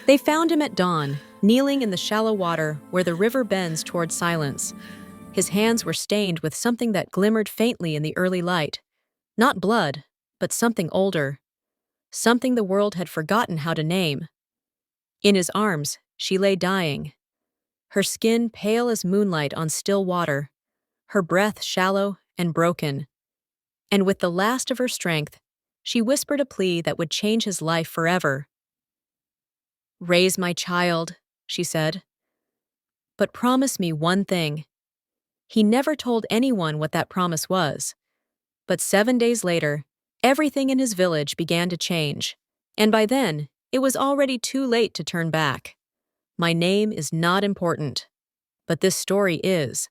They found him at dawn, kneeling in the shallow water where the river bends toward silence. His hands were stained with something that glimmered faintly in the early light. Not blood, but something older. Something the world had forgotten how to name. In his arms, she lay dying. Her skin pale as moonlight on still water. Her breath shallow and broken. And with the last of her strength, she whispered a plea that would change his life forever. "Raise my child," she said. "But promise me one thing." He never told anyone what that promise was. But 7 days later, everything in his village began to change. And by then, it was already too late to turn back. My name is not important. But this story is.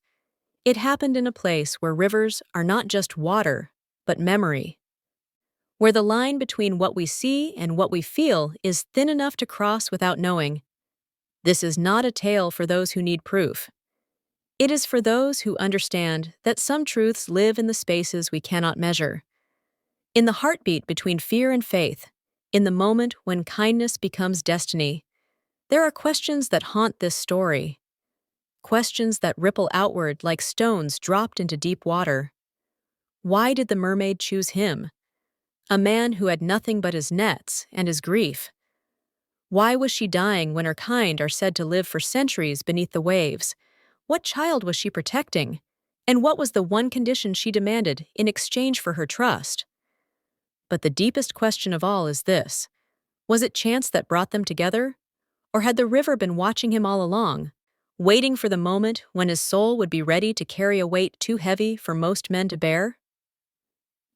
It happened in a place where rivers are not just water, but memory. Where the line between what we see and what we feel is thin enough to cross without knowing. This is not a tale for those who need proof. It is for those who understand that some truths live in the spaces we cannot measure. In the heartbeat between fear and faith, in the moment when kindness becomes destiny, there are questions that haunt this story. Questions that ripple outward like stones dropped into deep water. Why did the mermaid choose him? A man who had nothing but his nets and his grief. Why was she dying when her kind are said to live for centuries beneath the waves? What child was she protecting? And what was the one condition she demanded in exchange for her trust? But the deepest question of all is this. Was it chance that brought them together? Or had the river been watching him all along, waiting for the moment when his soul would be ready to carry a weight too heavy for most men to bear?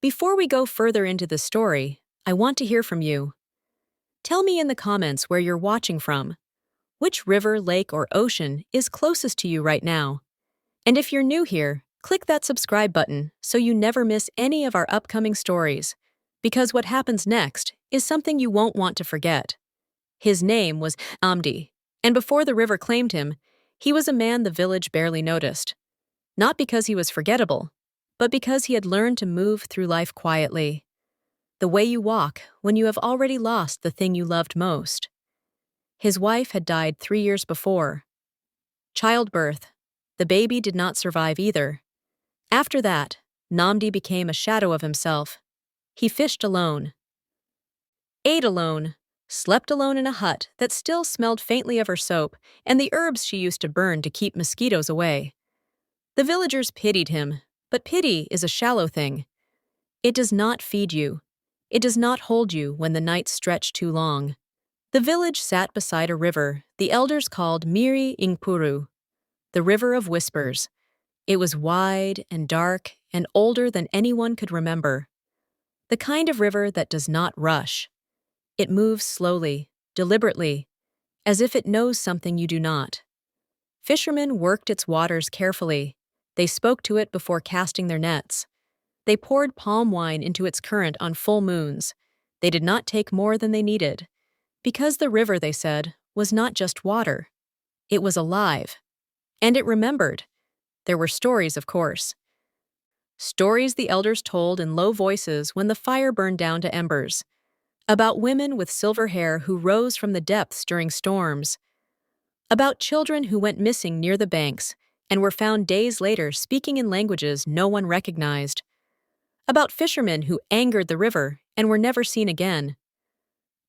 Before we go further into the story, I want to hear from you. Tell me in the comments where you're watching from. Which river, lake, or ocean is closest to you right now? And if you're new here, click that subscribe button so you never miss any of our upcoming stories, because what happens next is something you won't want to forget. His name was Amdi, and before the river claimed him, he was a man the village barely noticed. Not because he was forgettable, but because he had learned to move through life quietly. The way you walk when you have already lost the thing you loved most. His wife had died 3 years before. Childbirth. The baby did not survive either. After that, Namdi became a shadow of himself. He fished alone. Ate alone. Slept alone in a hut that still smelled faintly of her soap and the herbs she used to burn to keep mosquitoes away. The villagers pitied him, but pity is a shallow thing. It does not feed you. It does not hold you when the nights stretch too long. The village sat beside a river the elders called Miri Ingpuru, the river of whispers. It was wide and dark and older than anyone could remember. The kind of river that does not rush. It moves slowly, deliberately, as if it knows something you do not. Fishermen worked its waters carefully. They spoke to it before casting their nets. They poured palm wine into its current on full moons. They did not take more than they needed. Because the river, they said, was not just water. It was alive. And it remembered. There were stories, of course. Stories the elders told in low voices when the fire burned down to embers. About women with silver hair who rose from the depths during storms. About children who went missing near the banks and were found days later speaking in languages no one recognized. About fishermen who angered the river and were never seen again.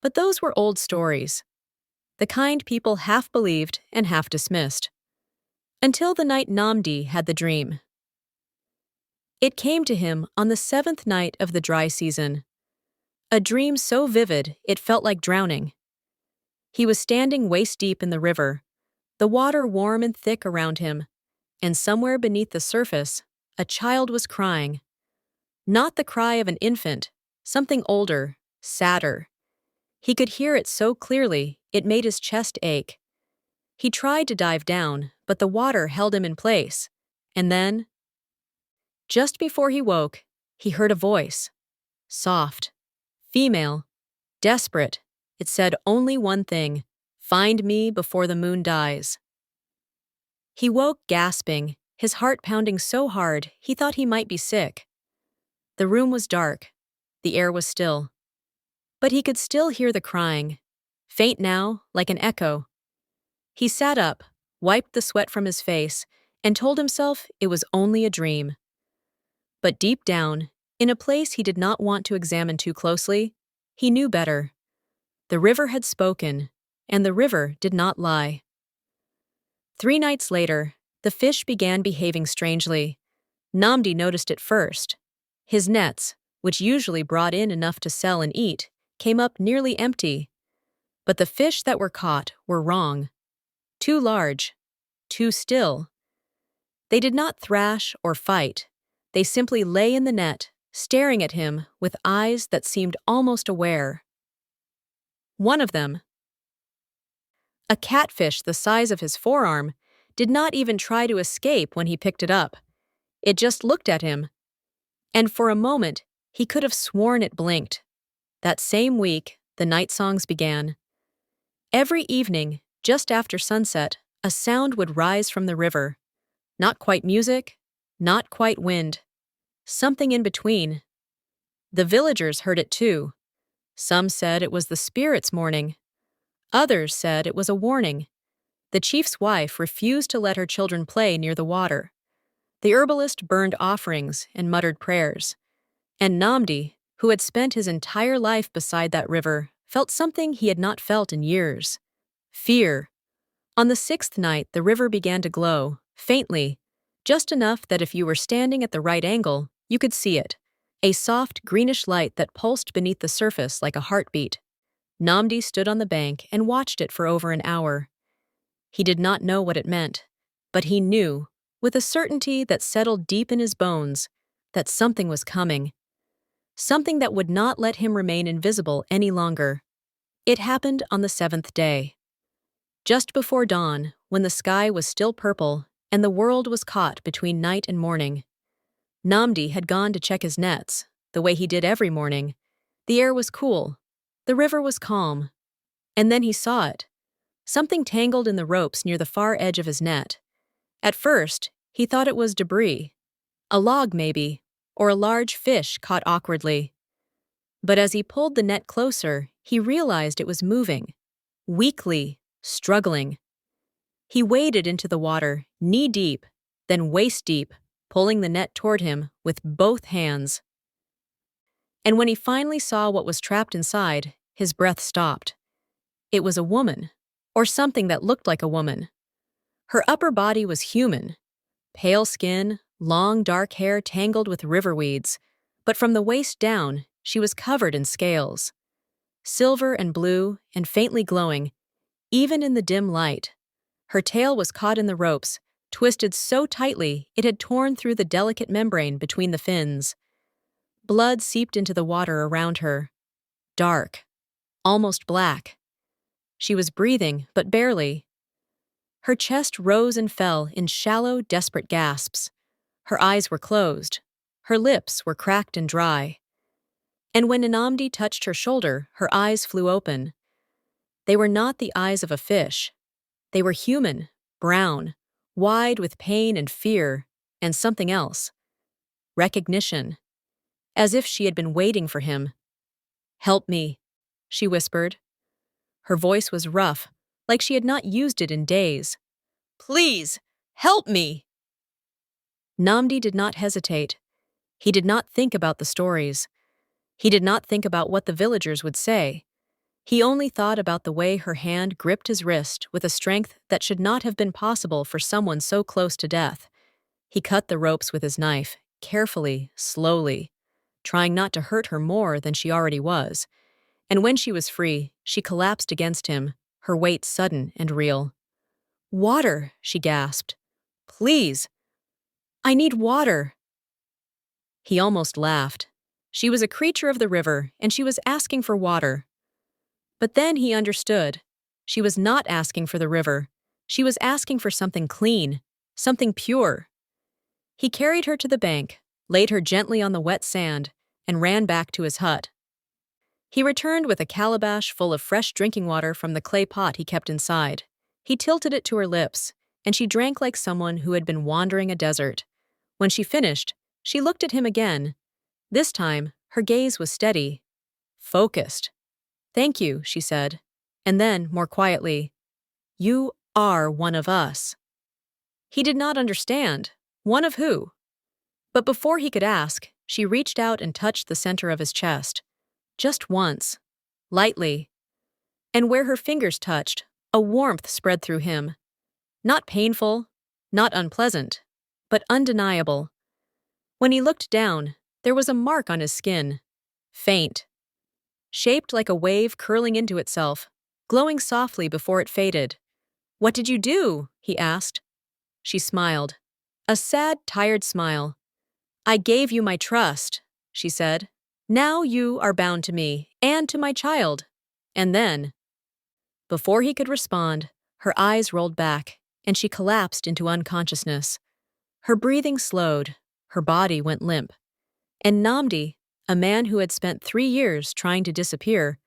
But those were old stories. The kind people half believed and half dismissed. Until the night Namdi had the dream. It came to him on the 7th night of the dry season. A dream so vivid it felt like drowning. He was standing waist-deep in the river, the water warm and thick around him, and somewhere beneath the surface, a child was crying. Not the cry of an infant, something older, sadder. He could hear it so clearly it made his chest ache. He tried to dive down, but the water held him in place. And then, just before he woke, he heard a voice. Soft. Female. Desperate. It said only one thing. Find me before the moon dies. He woke gasping, his heart pounding so hard he thought he might be sick. The room was dark. The air was still. But he could still hear the crying. faint now, like an echo. He sat up, wiped the sweat from his face, and told himself it was only a dream. But deep down, in a place he did not want to examine too closely, he knew better. The river had spoken, and the river did not lie. 3 nights later, the fish began behaving strangely. Namdi noticed it first. His nets, which usually brought in enough to sell and eat, came up nearly empty. But the fish that were caught were wrong. Too large, too still. They did not thrash or fight. They simply lay in the net, staring at him with eyes that seemed almost aware. One of them, a catfish the size of his forearm, did not even try to escape when he picked it up. It just looked at him. And for a moment, he could have sworn it blinked. That same week, the night songs began. Every evening, just after sunset, a sound would rise from the river. Not quite music, not quite wind. Something in between. The villagers heard it too. Some said it was the spirits mourning. Others said it was a warning. The chief's wife refused to let her children play near the water. The herbalist burned offerings and muttered prayers. And Namdi, who had spent his entire life beside that river, felt something he had not felt in years. Fear. On the 6th night, the river began to glow, faintly, just enough that if you were standing at the right angle, you could see it. A soft, greenish light that pulsed beneath the surface like a heartbeat. Namdi stood on the bank and watched it for over an hour. He did not know what it meant, but he knew, with a certainty that settled deep in his bones, that something was coming. Something that would not let him remain invisible any longer. It happened on the 7th day. Just before dawn, when the sky was still purple and the world was caught between night and morning. Namdi had gone to check his nets, the way he did every morning. The air was cool. The river was calm. And then he saw it. Something tangled in the ropes near the far edge of his net. At first, he thought it was debris. A log, maybe, or a large fish caught awkwardly. But as he pulled the net closer, he realized it was moving. Weakly, struggling. He waded into the water, knee-deep, then waist-deep, pulling the net toward him with both hands. And when he finally saw what was trapped inside, his breath stopped. It was a woman, or something that looked like a woman. Her upper body was human. Pale skin, long dark hair tangled with river weeds, but from the waist down, she was covered in scales. Silver and blue and faintly glowing, even in the dim light. Her tail was caught in the ropes, twisted so tightly it had torn through the delicate membrane between the fins. Blood seeped into the water around her. Dark. Almost black. She was breathing, but barely. Her chest rose and fell in shallow, desperate gasps. Her eyes were closed. Her lips were cracked and dry. And when Namdi touched her shoulder, her eyes flew open. They were not the eyes of a fish. They were human, brown, wide with pain and fear, and something else. Recognition. As if she had been waiting for him. "Help me," she whispered. Her voice was rough, like she had not used it in days. "Please, help me!" Namdi did not hesitate. He did not think about the stories. He did not think about what the villagers would say. He only thought about the way her hand gripped his wrist with a strength that should not have been possible for someone so close to death. He cut the ropes with his knife, carefully, slowly, trying not to hurt her more than she already was. And when she was free, she collapsed against him, her weight sudden and real. "Water," she gasped. "Please. I need water." He almost laughed. She was a creature of the river, and she was asking for water. But then he understood. She was not asking for the river. She was asking for something clean, something pure. He carried her to the bank, laid her gently on the wet sand, and ran back to his hut. He returned with a calabash full of fresh drinking water from the clay pot he kept inside. He tilted it to her lips, and she drank like someone who had been wandering a desert. When she finished, she looked at him again. This time, her gaze was steady, focused. "Thank you," she said. And then, more quietly, "You are one of us." He did not understand. One of who? But before he could ask, she reached out and touched the center of his chest. Just once. Lightly. And where her fingers touched, a warmth spread through him. Not painful, not unpleasant, but undeniable. When he looked down, there was a mark on his skin. Faint. Shaped like a wave curling into itself, glowing softly before it faded. "What did you do?" he asked. She smiled. A sad, tired smile. "I gave you my trust," she said. "Now you are bound to me and to my child." And then, before he could respond, her eyes rolled back, and she collapsed into unconsciousness. Her breathing slowed, her body went limp. And Namdi, a man who had spent 3 years trying to disappear,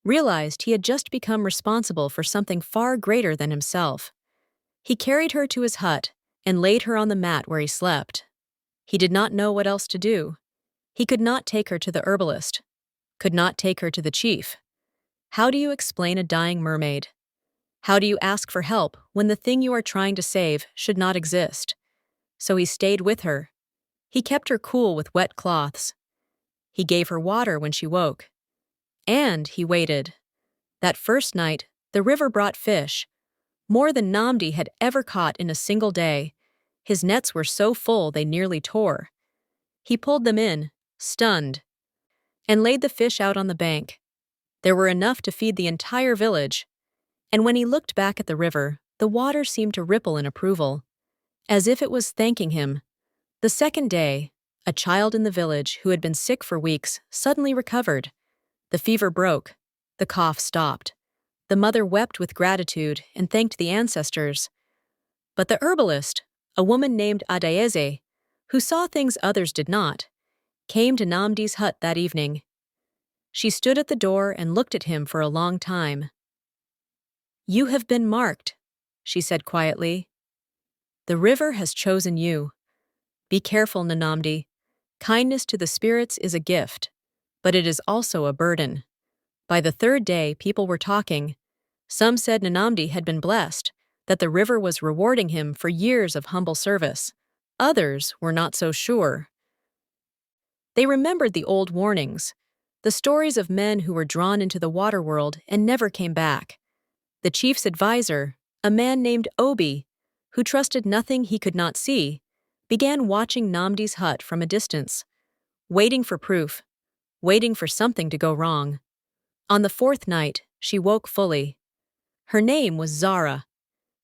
realized he had just become responsible for something far greater than himself. He carried her to his hut and laid her on the mat where he slept. He did not know what else to do. He could not take her to the herbalist, could not take her to the chief. How do you explain a dying mermaid? How do you ask for help when the thing you are trying to save should not exist? So he stayed with her. He kept her cool with wet cloths. He gave her water when she woke. And he waited. That first night, the river brought fish, more than Namdi had ever caught in a single day. His nets were so full they nearly tore. He pulled them in, stunned, and laid the fish out on the bank. There were enough to feed the entire village. And when he looked back at the river, the water seemed to ripple in approval, as if it was thanking him. The second day, a child in the village who had been sick for weeks suddenly recovered. The fever broke. The cough stopped. The mother wept with gratitude and thanked the ancestors. But the herbalist, a woman named Adayeze, who saw things others did not, came to Namdi's hut that evening. She stood at the door and looked at him for a long time. "You have been marked," she said quietly. "The river has chosen you. Be careful, Namdi. Kindness to the spirits is a gift, but it is also a burden." By the third day, people were talking. Some said Namdi had been blessed, that the river was rewarding him for years of humble service. Others were not so sure. They remembered the old warnings, the stories of men who were drawn into the water world and never came back. The chief's advisor, a man named Obi, who trusted nothing he could not see, began watching Namdi's hut from a distance, waiting for proof, waiting for something to go wrong. On the fourth night, she woke fully. Her name was Zara.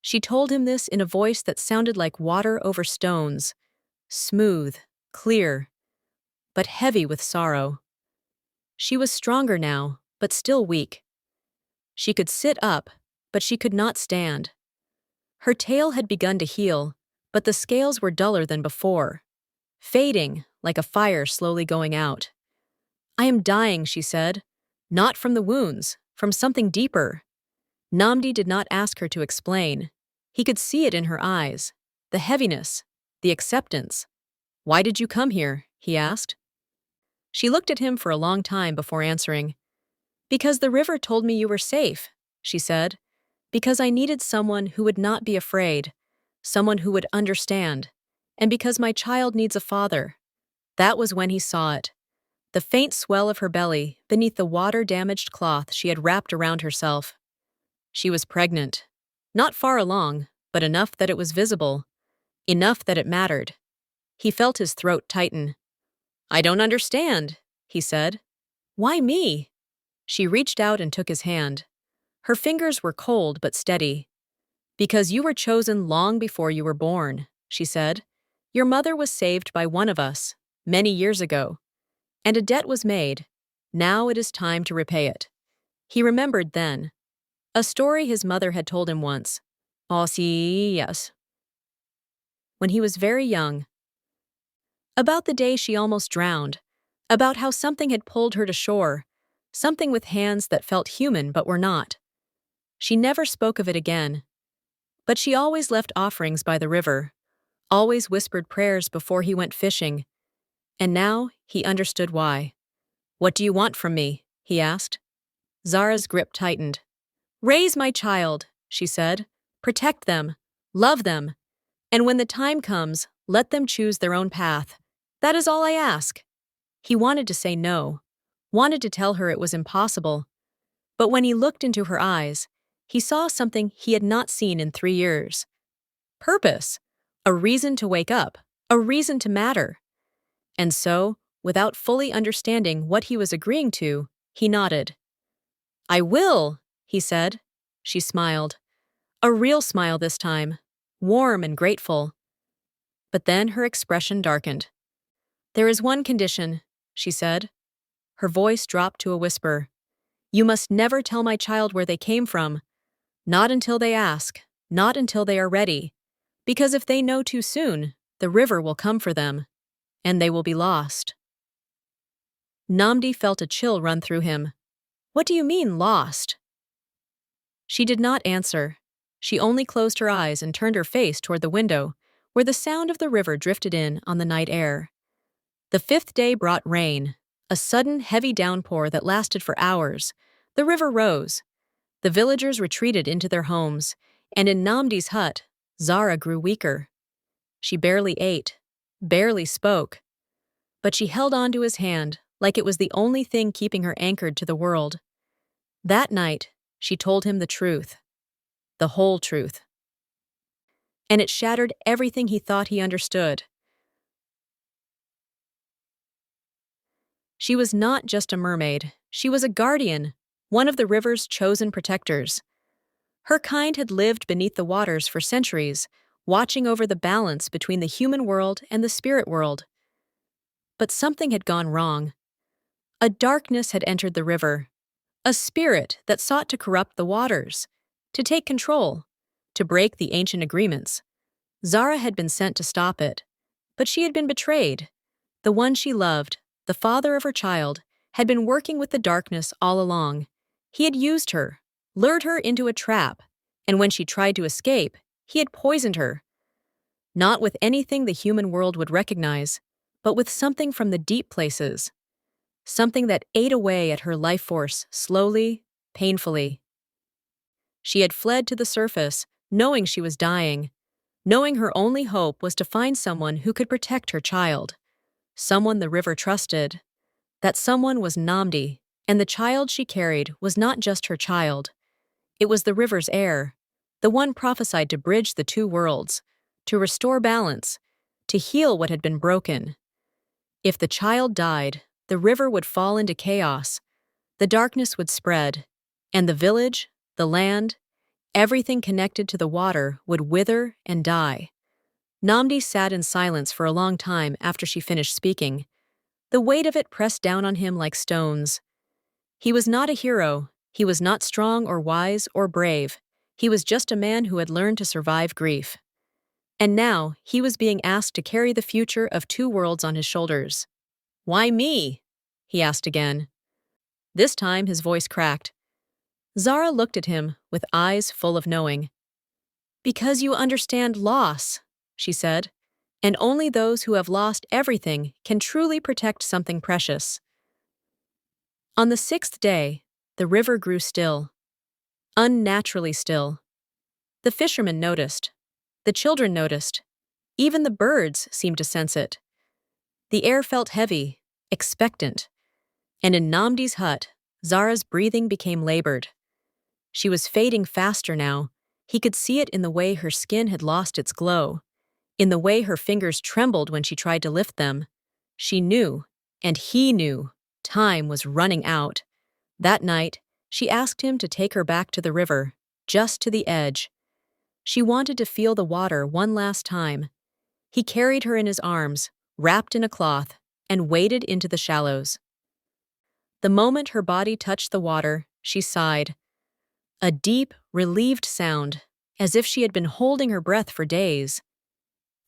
She told him this in a voice that sounded like water over stones, smooth, clear, but heavy with sorrow. She was stronger now, but still weak. She could sit up, but she could not stand. Her tail had begun to heal, but the scales were duller than before, fading like a fire slowly going out. "I am dying," she said. "Not from the wounds, from something deeper." Namdi did not ask her to explain. He could see it in her eyes, the heaviness, the acceptance. "Why did you come here?" he asked. She looked at him for a long time before answering. "Because the river told me you were safe," she said. "Because I needed someone who would not be afraid, someone who would understand, and because my child needs a father." That was when he saw it. The faint swell of her belly beneath the water-damaged cloth she had wrapped around herself. She was pregnant. Not far along, but enough that it was visible. Enough that it mattered. He felt his throat tighten. "I don't understand," he said. "Why me?" She reached out and took his hand. Her fingers were cold but steady. "Because you were chosen long before you were born," she said. "Your mother was saved by one of us, many years ago. And a debt was made. Now it is time to repay it." He remembered then. A story his mother had told him once. Yes. When he was very young. About the day she almost drowned. About how something had pulled her to shore. Something with hands that felt human but were not. She never spoke of it again. But she always left offerings by the river. Always whispered prayers before he went fishing. And now he understood why. "What do you want from me?" he asked. Zara's grip tightened. Raise my child, she said. Protect them, love them, and when the time comes, let them choose their own path. That is all I ask. He wanted to say no, wanted to tell her it was impossible. But when he looked into her eyes, he saw something he had not seen in 3 years. Purpose, a reason to wake up, a reason to matter. And so, without fully understanding what he was agreeing to, he nodded. I will, he said. She smiled. A real smile this time, warm and grateful. But then her expression darkened. There is one condition, she said. Her voice dropped to a whisper. You must never tell my child where they came from. Not until they ask, not until they are ready. Because if they know too soon, the river will come for them, and they will be lost. Namdi felt a chill run through him. What do you mean, lost? She did not answer. She only closed her eyes and turned her face toward the window, where the sound of the river drifted in on the night air. The 5th day brought rain, a sudden heavy downpour that lasted for hours. The river rose. The villagers retreated into their homes, and in Namdi's hut, Zara grew weaker. She barely ate, barely spoke. But she held on to his hand like it was the only thing keeping her anchored to the world. That night, she told him the truth. The whole truth. And it shattered everything he thought he understood. She was not just a mermaid, she was a guardian, one of the river's chosen protectors. Her kind had lived beneath the waters for centuries, watching over the balance between the human world and the spirit world. But something had gone wrong. A darkness had entered the river, a spirit that sought to corrupt the waters, to take control, to break the ancient agreements. Zara had been sent to stop it, but she had been betrayed. The one she loved, the father of her child, had been working with the darkness all along. He had used her, lured her into a trap, and when she tried to escape, he had poisoned her. Not with anything the human world would recognize, but with something from the deep places. Something that ate away at her life force slowly, painfully. She had fled to the surface, knowing she was dying, knowing her only hope was to find someone who could protect her child. Someone the river trusted. That someone was Namdi, and the child she carried was not just her child. It was the river's heir, the one prophesied to bridge the two worlds, to restore balance, to heal what had been broken. If the child died, the river would fall into chaos, the darkness would spread, and the village, the land, everything connected to the water would wither and die. Namdi sat in silence for a long time after she finished speaking. The weight of it pressed down on him like stones. He was not a hero, he was not strong or wise or brave, he was just a man who had learned to survive grief. And now he was being asked to carry the future of two worlds on his shoulders. Why me? He asked again. This time his voice cracked. Zara looked at him with eyes full of knowing. Because you understand loss, she said, and only those who have lost everything can truly protect something precious. On the 6th day, the river grew still, unnaturally still. The fisherman noticed. The children noticed. Even the birds seemed to sense it. The air felt heavy, expectant, and in Namdi's hut, Zara's breathing became labored. She was fading faster now. He could see it in the way her skin had lost its glow, in the way her fingers trembled when she tried to lift them. She knew, and he knew, time was running out. That night, she asked him to take her back to the river, just to the edge. She wanted to feel the water one last time. He carried her in his arms, wrapped in a cloth, and waded into the shallows. The moment her body touched the water, she sighed. A deep, relieved sound, as if she had been holding her breath for days.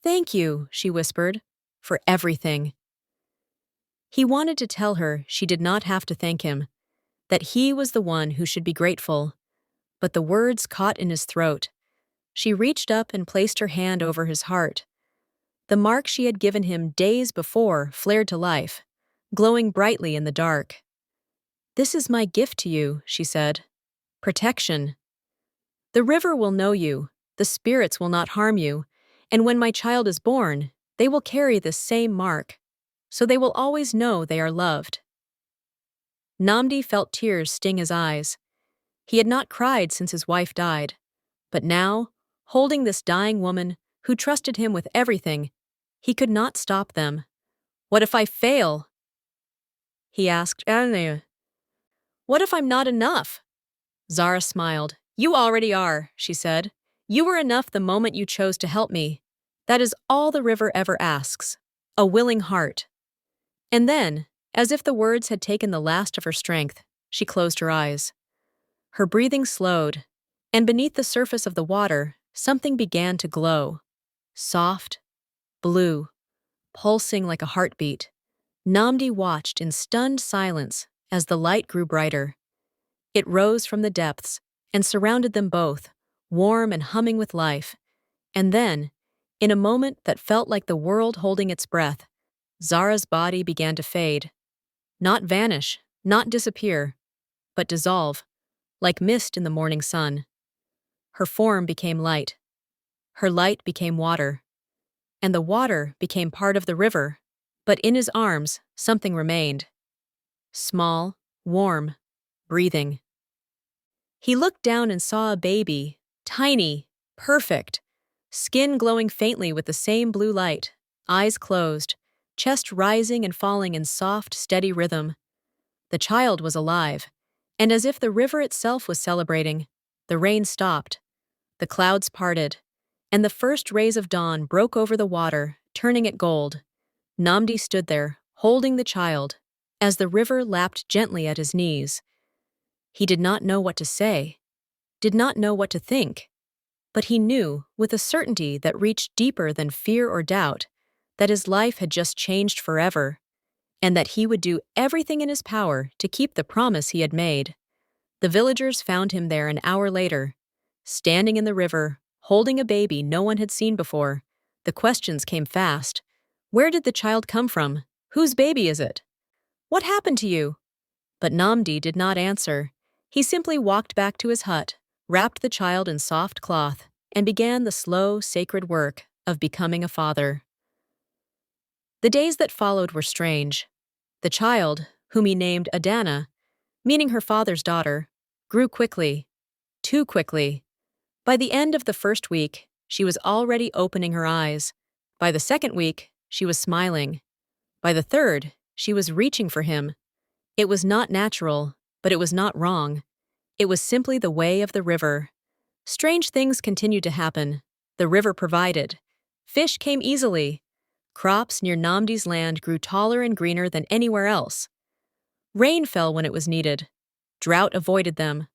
Thank you, she whispered, for everything. He wanted to tell her she did not have to thank him, that he was the one who should be grateful, but the words caught in his throat. She reached up and placed her hand over his heart. The mark she had given him days before flared to life, glowing brightly in the dark. This is my gift to you, she said. Protection, The river will know you, the spirits will not harm you, and when my child is born, they will carry this same mark, so they will always know they are loved." Namdi felt tears sting his eyes. He had not cried since his wife died, but now, holding this dying woman who trusted him with everything, he could not stop them. "What if I fail?" he asked. "What if I'm not enough?" Zara smiled. "You already are," she said. "You were enough the moment you chose to help me. That is all the river ever asks. A willing heart." And then, as if the words had taken the last of her strength, she closed her eyes. Her breathing slowed, and beneath the surface of the water, something began to glow. Soft, blue, pulsing like a heartbeat. Namdi watched in stunned silence as the light grew brighter. It rose from the depths and surrounded them both, warm and humming with life. And then, in a moment that felt like the world holding its breath, Zara's body began to fade. Not vanish, not disappear, but dissolve, like mist in the morning sun. Her form became light. Her light became water. And the water became part of the river, but in his arms, something remained. Small, warm, breathing. He looked down and saw a baby, tiny, perfect, skin glowing faintly with the same blue light, eyes closed, chest rising and falling in soft, steady rhythm. The child was alive, and as if the river itself was celebrating, the rain stopped, the clouds parted, and the first rays of dawn broke over the water, turning it gold. Namdi stood there, holding the child, as the river lapped gently at his knees. He did not know what to say, did not know what to think, but he knew, with a certainty that reached deeper than fear or doubt, that his life had just changed forever, and that he would do everything in his power to keep the promise he had made. The villagers found him there an hour later, standing in the river, holding a baby no one had seen before. The questions came fast. Where did the child come from? Whose baby is it? What happened to you? But Namdi did not answer. He simply walked back to his hut, wrapped the child in soft cloth, and began the slow, sacred work of becoming a father. The days that followed were strange. The child, whom he named Adana, meaning her father's daughter, grew quickly, too quickly. By the end of the first week, she was already opening her eyes. By the second week, she was smiling. By the third, she was reaching for him. It was not natural, but it was not wrong. It was simply the way of the river. Strange things continued to happen. The river provided. Fish came easily. Crops near Namdi's land grew taller and greener than anywhere else. Rain fell when it was needed. Drought avoided them.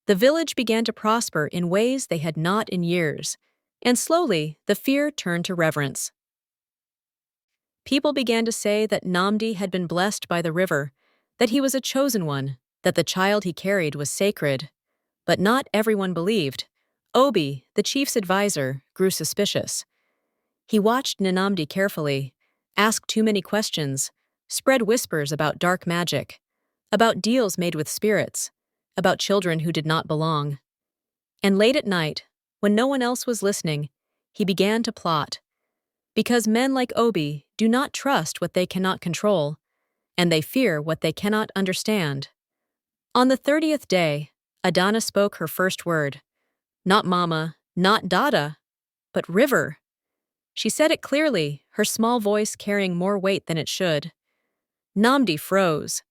The village began to prosper in ways they had not in years, and slowly the fear turned to reverence. People began to say that Namdi had been blessed by the river, that he was a chosen one, that the child he carried was sacred. But not everyone believed. Obi, the chief's advisor, grew suspicious. He watched Namdi carefully, asked too many questions, spread whispers about dark magic, about deals made with spirits, about children who did not belong. And late at night, when no one else was listening, he began to plot. Because men like Obi do not trust what they cannot control, and they fear what they cannot understand. On the 30th day, Adana spoke her first word. Not mama, not dada, but river. She said it clearly, her small voice carrying more weight than it should. Namdi froze.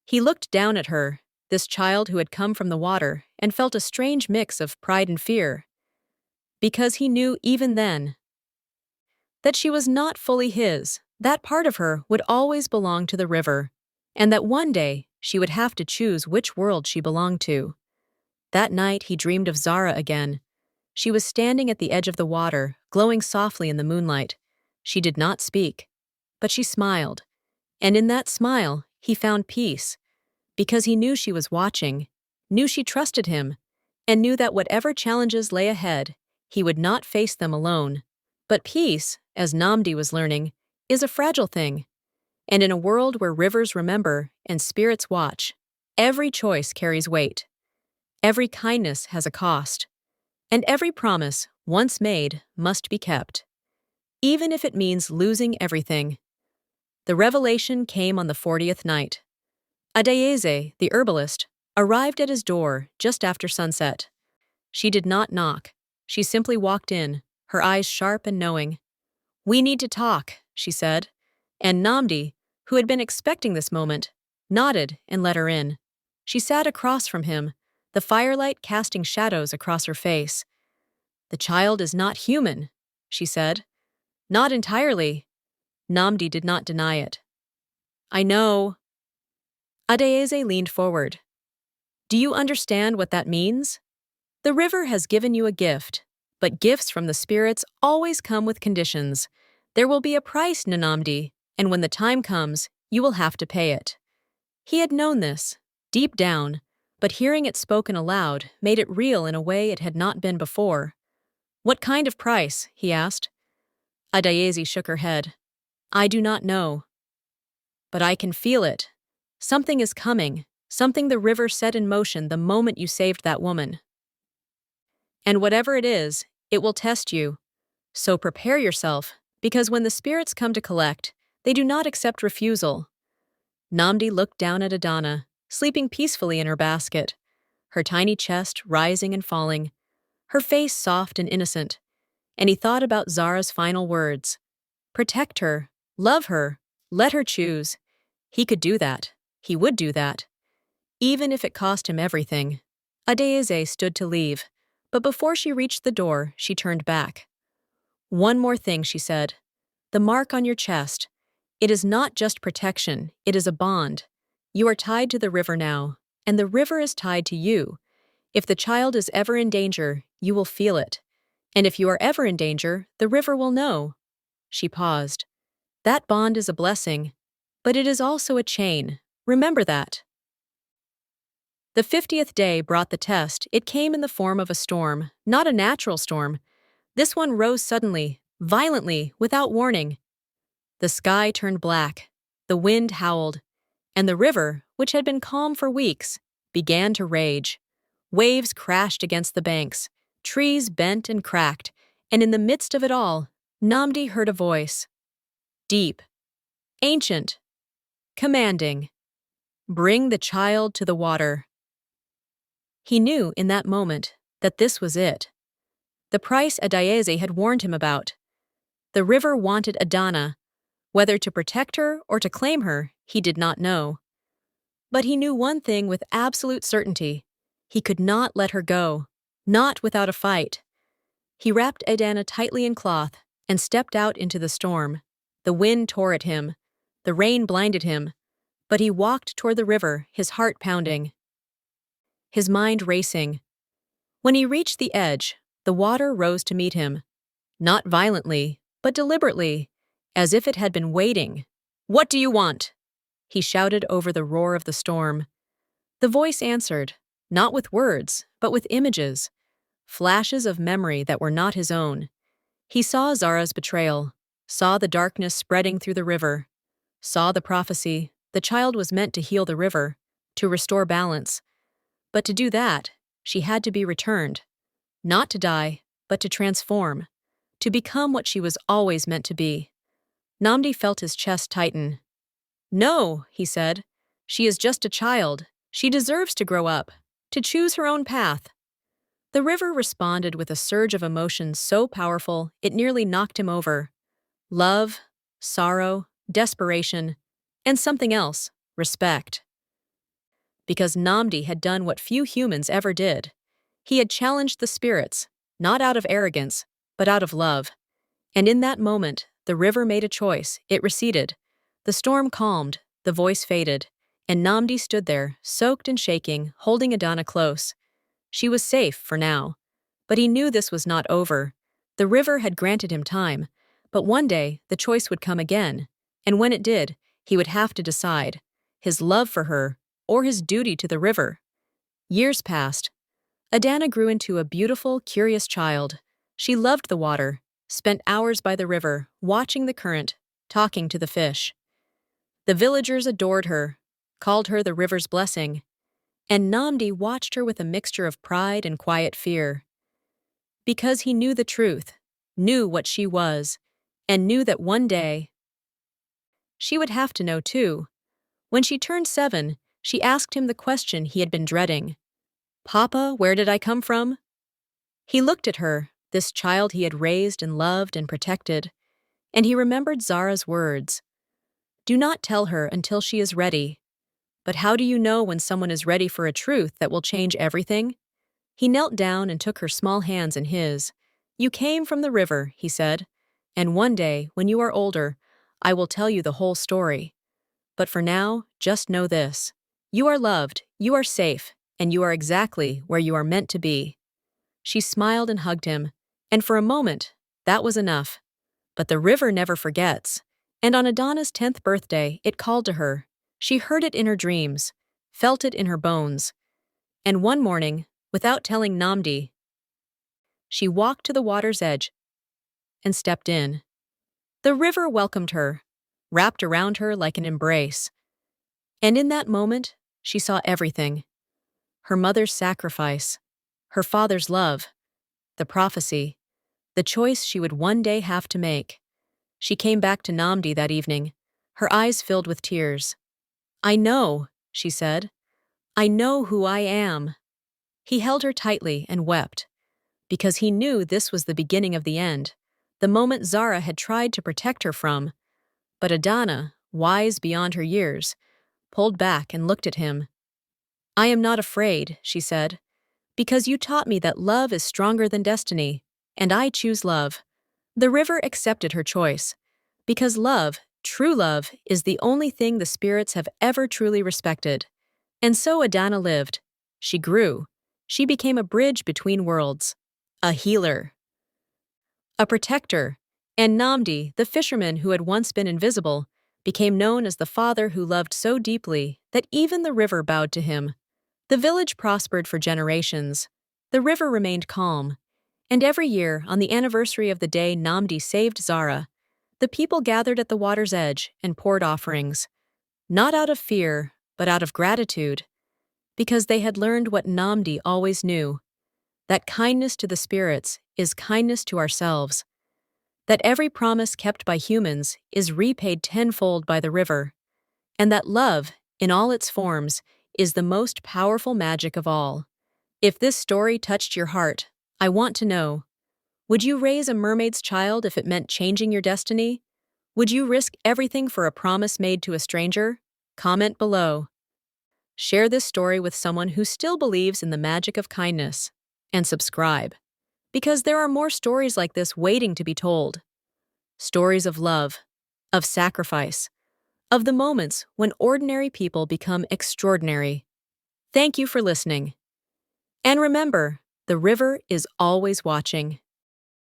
He looked down at her, this child who had come from the water, and felt a strange mix of pride and fear. Because he knew even then that she was not fully his, that part of her would always belong to the river, and that one day she would have to choose which world she belonged to. That night he dreamed of Zara again. She was standing at the edge of the water, glowing softly in the moonlight. She did not speak, but she smiled. And in that smile, he found peace, because he knew she was watching, knew she trusted him, and knew that whatever challenges lay ahead, he would not face them alone. But peace, as Namdi was learning, is a fragile thing. And in a world where rivers remember and spirits watch, every choice carries weight. Every kindness has a cost, and every promise, once made, must be kept, even if it means losing everything. The revelation came on the 40th night. Adayeze, the herbalist, arrived at his door just after sunset. She did not knock. She simply walked in, her eyes sharp and knowing. "We need to talk," she said, and Namdi, who had been expecting this moment, nodded and let her in. She sat across from him, the firelight casting shadows across her face. "The child is not human," she said. "Not entirely." Namdi did not deny it. "I know." Adayeze leaned forward. "Do you understand what that means? The river has given you a gift, but gifts from the spirits always come with conditions. There will be a price, Nanamdi, and when the time comes, you will have to pay it." He had known this, deep down, but hearing it spoken aloud made it real in a way it had not been before. "What kind of price?" he asked. Adayeze shook her head. "I do not know. But I can feel it. Something is coming, something the river set in motion the moment you saved that woman. And whatever it is, it will test you. So prepare yourself, because when the spirits come to collect, they do not accept refusal." Namdi looked down at Adana, sleeping peacefully in her basket, her tiny chest rising and falling, her face soft and innocent, and he thought about Zara's final words. Protect her, love her, let her choose. He could do that. He would do that. Even if it cost him everything. Adayeze stood to leave, but before she reached the door, she turned back. "One more thing," she said. "The mark on your chest. It is not just protection, it is a bond. You are tied to the river now, and the river is tied to you. If the child is ever in danger, you will feel it. And if you are ever in danger, the river will know." She paused. "That bond is a blessing, but it is also a chain. Remember that." The 50th day brought the test. It came in the form of a storm, not a natural storm. This one rose suddenly, violently, without warning. The sky turned black, the wind howled, and the river, which had been calm for weeks, began to rage. Waves crashed against the banks, trees bent and cracked, and in the midst of it all, Namdi heard a voice. Deep, ancient, commanding. "Bring the child to the water." He knew in that moment that this was it. The price Adayeze had warned him about. The river wanted Adana. Whether to protect her or to claim her, he did not know. But he knew one thing with absolute certainty. He could not let her go, not without a fight. He wrapped Adana tightly in cloth and stepped out into the storm. The wind tore at him. The rain blinded him. But he walked toward the river, his heart pounding, his mind racing. When he reached the edge, the water rose to meet him. Not violently, but deliberately, as if it had been waiting. "What do you want?" he shouted over the roar of the storm. The voice answered, not with words, but with images, flashes of memory that were not his own. He saw Zara's betrayal, saw the darkness spreading through the river, saw the prophecy. The child was meant to heal the river, to restore balance. But to do that, she had to be returned. Not to die, but to transform, to become what she was always meant to be. Namdi felt his chest tighten. "No," he said. "She is just a child. She deserves to grow up, to choose her own path." The river responded with a surge of emotions so powerful it nearly knocked him over. Love, sorrow, desperation, and something else, respect. Because Namdi had done what few humans ever did. He had challenged the spirits, not out of arrogance, but out of love. And in that moment, the river made a choice. It receded. The storm calmed, the voice faded, and Namdi stood there, soaked and shaking, holding Adana close. She was safe for now. But he knew this was not over. The river had granted him time, but one day the choice would come again, and when it did, he would have to decide, his love for her or his duty to the river. Years passed. Adana grew into a beautiful, curious child. She loved the water, spent hours by the river, watching the current, talking to the fish. The villagers adored her, called her the river's blessing. And Namdi watched her with a mixture of pride and quiet fear. Because he knew the truth, knew what she was, and knew that one day she would have to know too. When she turned 7, she asked him the question he had been dreading. "Papa, where did I come from?" He looked at her, this child he had raised and loved and protected, and he remembered Zara's words. "Do not tell her until she is ready." But how do you know when someone is ready for a truth that will change everything? He knelt down and took her small hands in his. "You came from the river," he said, "and one day, when you are older, I will tell you the whole story. But for now, just know this. You are loved, you are safe, and you are exactly where you are meant to be." She smiled and hugged him, and for a moment, that was enough. But the river never forgets, and on Adana's 10th birthday, it called to her. She heard it in her dreams, felt it in her bones. And one morning, without telling Namdi, she walked to the water's edge and stepped in. The river welcomed her, wrapped around her like an embrace. And in that moment, she saw everything. Her mother's sacrifice, her father's love, the prophecy, the choice she would one day have to make. She came back to Namdi that evening, her eyes filled with tears. "I know," she said. "I know who I am." He held her tightly and wept, because he knew this was the beginning of the end, the moment Zara had tried to protect her from. But Adana, wise beyond her years, pulled back and looked at him. "I am not afraid," she said, "because you taught me that love is stronger than destiny, and I choose love." The river accepted her choice, because love, true love, is the only thing the spirits have ever truly respected. And so Adana lived. She grew. She became a bridge between worlds, a healer, a protector, and Namdi, the fisherman who had once been invisible, became known as the father who loved so deeply that even the river bowed to him. The village prospered for generations. The river remained calm. And every year, on the anniversary of the day Namdi saved Zara, the people gathered at the water's edge and poured offerings, not out of fear, but out of gratitude, because they had learned what Namdi always knew, that kindness to the spirits is kindness to ourselves, that every promise kept by humans is repaid tenfold by the river, and that love, in all its forms, is the most powerful magic of all. If this story touched your heart, I want to know, would you raise a mermaid's child if it meant changing your destiny? Would you risk everything for a promise made to a stranger? Comment below. Share this story with someone who still believes in the magic of kindness. And subscribe, because there are more stories like this waiting to be told. Stories of love, of sacrifice, of the moments when ordinary people become extraordinary. Thank you for listening. And remember, the river is always watching.